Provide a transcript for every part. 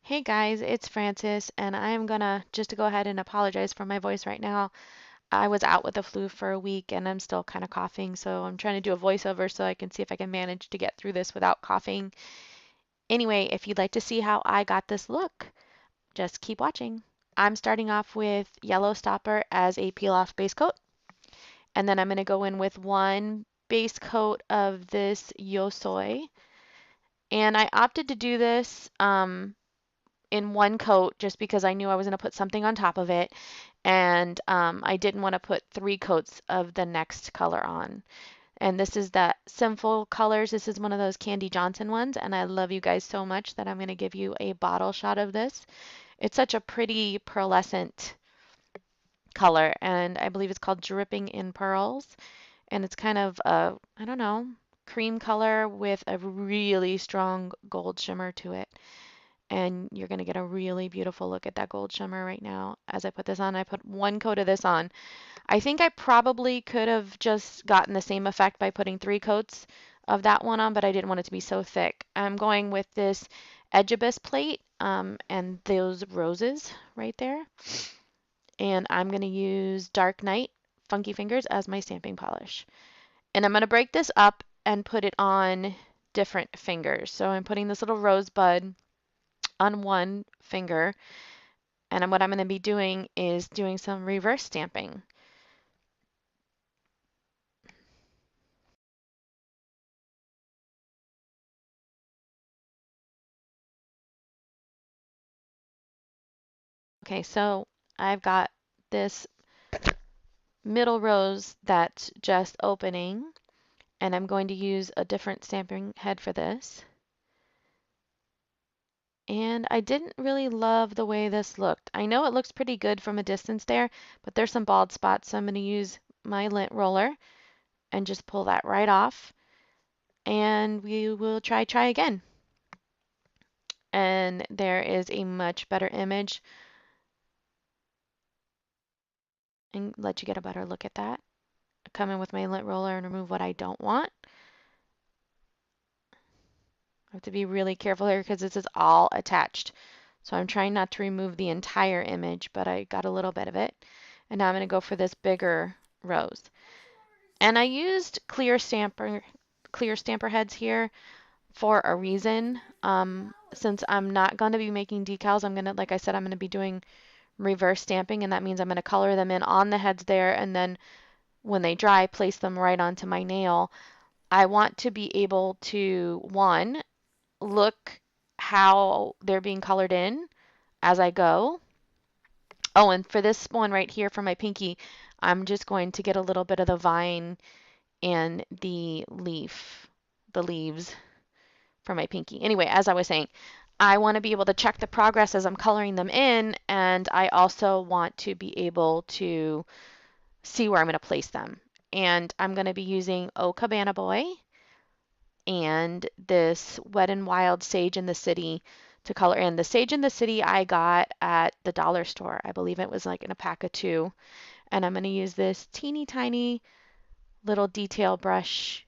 Hey guys, it's Francis, and I am gonna just to go ahead and apologize for my voice right now. I was out with the flu for a week and I'm still kind of coughing, so I'm trying to do a voiceover so I can see if I can manage to get through this without coughing. Anyway, if you'd like to see how I got this look, just keep watching. I'm starting off with Yellow Stopper as a peel-off base coat, and then I'm gonna go in with one base coat of this Yosoi, and I opted to do this in one coat just because I knew I was going to put something on top of it, and I didn't want to put three coats of the next color on. And this is that Sinful colors. This is one of those Kandee Johnson ones, and I love you guys so much that I'm going to give you a bottle shot of this. It's such a pretty pearlescent color, and I believe it's called Dripping in Pearls, and it's kind of a, I don't know, cream color with a really strong gold shimmer to it. And you're going to get a really beautiful look at that gold shimmer right now. As I put this on, I put one coat of this on. I think I probably could have just gotten the same effect by putting three coats of that one on, but I didn't want it to be so thick. I'm going with this Ejiubas plate and those roses right there. And I'm going to use Dark Night Funky Fingers as my stamping polish. And I'm going to break this up and put it on different fingers. So I'm putting this little rosebud on one finger, and what I'm going to be doing is doing some reverse stamping. Okay, so I've got this middle rose that's just opening, and I'm going to use a different stamping head for this. And I didn't really love the way this looked. I know it looks pretty good from a distance there, but there's some bald spots, so I'm going to use my lint roller and just pull that right off. And we will try again. And there is a much better image and let you get a better look at that. Come in with my lint roller and remove what I don't want. I have to be really careful here because this is all attached. So I'm trying not to remove the entire image, but I got a little bit of it. And now I'm going to go for this bigger rose. And I used clear stamper heads here for a reason. Since I'm not going to be making decals, I'm going to, like I said, I'm going to be doing reverse stamping, and that means I'm going to color them in on the heads there, and then when they dry, place them right onto my nail. I want to be able to, one, look how they're being colored in as I go. Oh, and for this one right here for my pinky, I'm just going to get a little bit of the vine and the leaves for my pinky. Anyway, as I was saying, I want to be able to check the progress as I'm coloring them in, and I also want to be able to see where I'm going to place them. And I'm going to be using Oh Cabana Boy and this Wet and Wild Sage in the City to color in. The Sage in the City I got at the dollar store. I believe it was like in a pack of two. And I'm going to use this teeny tiny little detail brush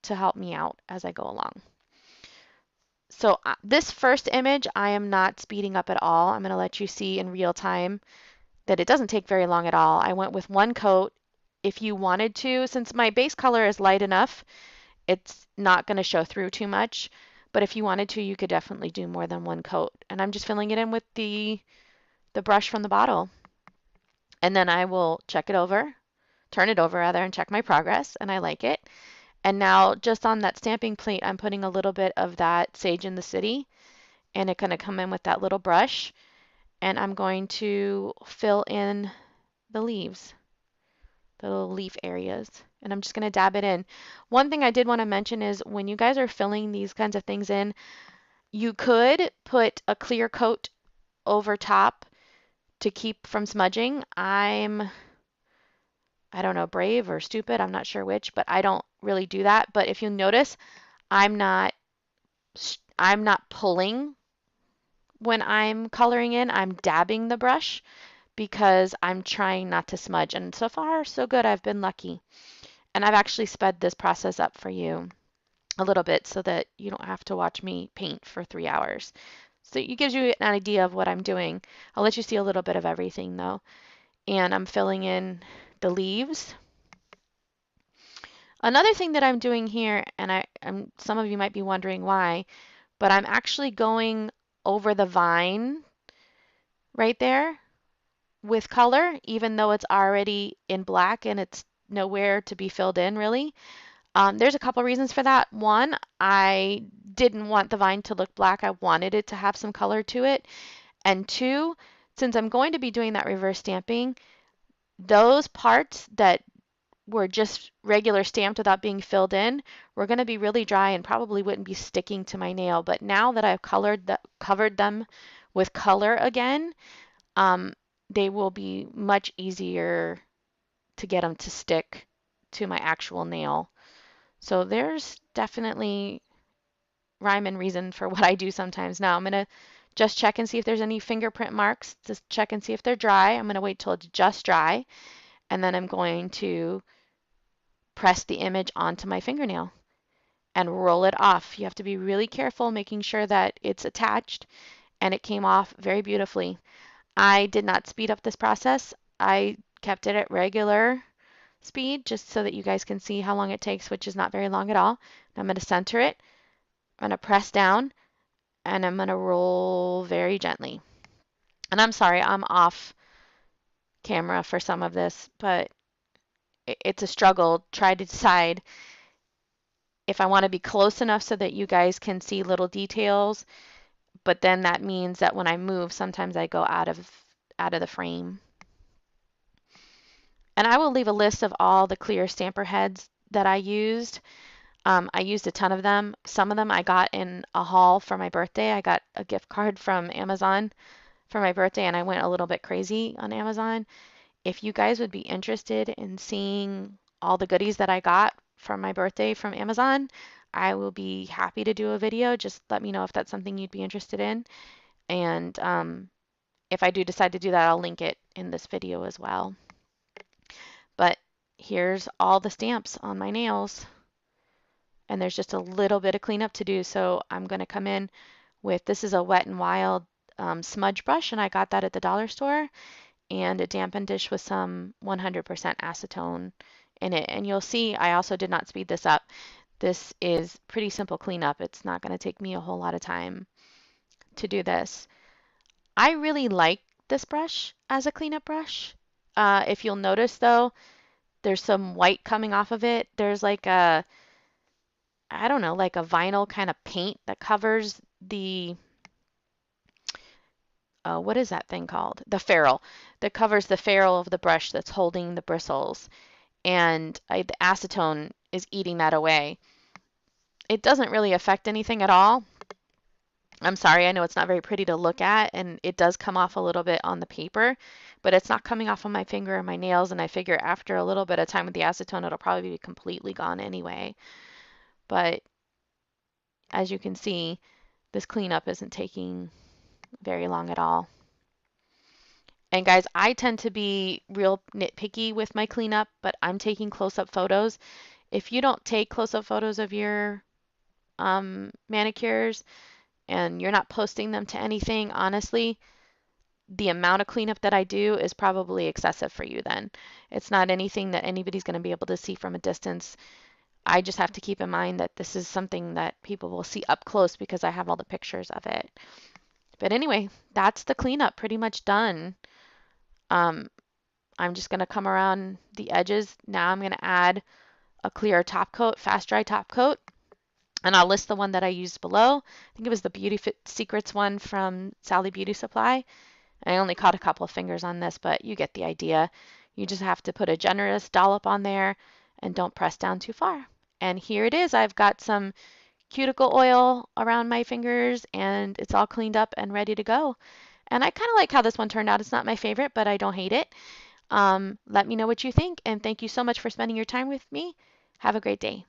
to help me out as I go along. So this first image I am not speeding up at all. I'm going to let you see in real time that it doesn't take very long at all. I went with one coat. If you wanted to, since my base color is light enough, it's not going to show through too much. But if you wanted to, you could definitely do more than one coat. And I'm just filling it in with the brush from the bottle. And then I will check it over, turn it over rather, and check my progress, and I like it. And now just on that stamping plate, I'm putting a little bit of that Sage in the City, and it's going to come in with that little brush. And I'm going to fill in the leaves, the little leaf areas. And I'm just going to dab it in. One thing I did want to mention is when you guys are filling these kinds of things in, you could put a clear coat over top to keep from smudging. I don't know, brave or stupid, I'm not sure which, but I don't really do that. But if you notice, I'm not pulling when I'm coloring in. I'm dabbing the brush because I'm trying not to smudge. And so far, so good. I've been lucky. And I've actually sped this process up for you a little bit so that you don't have to watch me paint for 3 hours. So it gives you an idea of what I'm doing. I'll let you see a little bit of everything though. And I'm filling in the leaves. Another thing that I'm doing here, and some of you might be wondering why, but I'm actually going over the vine right there with color, even though it's already in black and it's nowhere to be filled in really. There's a couple reasons for that. One, I didn't want the vine to look black. I wanted it to have some color to it. And two, since I'm going to be doing that reverse stamping, those parts that were just regular stamped without being filled in were going to be really dry and probably wouldn't be sticking to my nail. But now that I've covered them with color again, they will be much easier to get them to stick to my actual nail. So there's definitely rhyme and reason for what I do sometimes. Now I'm going to just check and see if there's any fingerprint marks. Just check and see if they're dry. I'm going to wait till it's just dry, and then I'm going to press the image onto my fingernail and roll it off. You have to be really careful making sure that it's attached, and it came off very beautifully. I did not speed up this process. I kept it at regular speed just so that you guys can see how long it takes, which is not very long at all. I'm going to center it. I'm going to press down, and I'm going to roll very gently. And I'm sorry, I'm off camera for some of this, but it's a struggle. Try to decide if I want to be close enough so that you guys can see little details, but then that means that when I move, sometimes I go out of the frame. And I will leave a list of all the clear stamper heads that I used. I used a ton of them. Some of them I got in a haul for my birthday. I got a gift card from Amazon for my birthday, and I went a little bit crazy on Amazon. If you guys would be interested in seeing all the goodies that I got for my birthday from Amazon, I will be happy to do a video. Just let me know if that's something you'd be interested in. And if I do decide to do that, I'll link it in this video as well. But here's all the stamps on my nails. And there's just a little bit of cleanup to do. So I'm going to come in with, this is a Wet n Wild smudge brush, and I got that at the dollar store, and a dampen dish with some 100% acetone in it. And you'll see I also did not speed this up. This is pretty simple cleanup. It's not going to take me a whole lot of time to do this. I really like this brush as a cleanup brush. If you'll notice though, there's some white coming off of it. There's like a, I don't know, like a vinyl kind of paint that covers the, what is that thing called? The ferrule, that covers the ferrule of the brush that's holding the bristles. And the acetone is eating that away. It doesn't really affect anything at all. I'm sorry, I know it's not very pretty to look at, and it does come off a little bit on the paper, but it's not coming off on my finger or my nails, and I figure after a little bit of time with the acetone, it'll probably be completely gone anyway. But as you can see, this cleanup isn't taking very long at all. And guys, I tend to be real nitpicky with my cleanup, but I'm taking close-up photos. If you don't take close-up photos of your manicures and you're not posting them to anything, honestly, the amount of cleanup that I do is probably excessive for you then. It's not anything that anybody's going to be able to see from a distance. I just have to keep in mind that this is something that people will see up close because I have all the pictures of it. But anyway, that's the cleanup pretty much done. I'm just going to come around the edges. Now I'm going to add a clear top coat, fast dry top coat. And I'll list the one that I used below. I think it was the Beauty Fit Secrets one from Sally Beauty Supply. I only caught a couple of fingers on this, but you get the idea. You just have to put a generous dollop on there and don't press down too far. And here it is. I've got some cuticle oil around my fingers, and it's all cleaned up and ready to go. And I kind of like how this one turned out. It's not my favorite, but I don't hate it. Let me know what you think, and thank you so much for spending your time with me. Have a great day.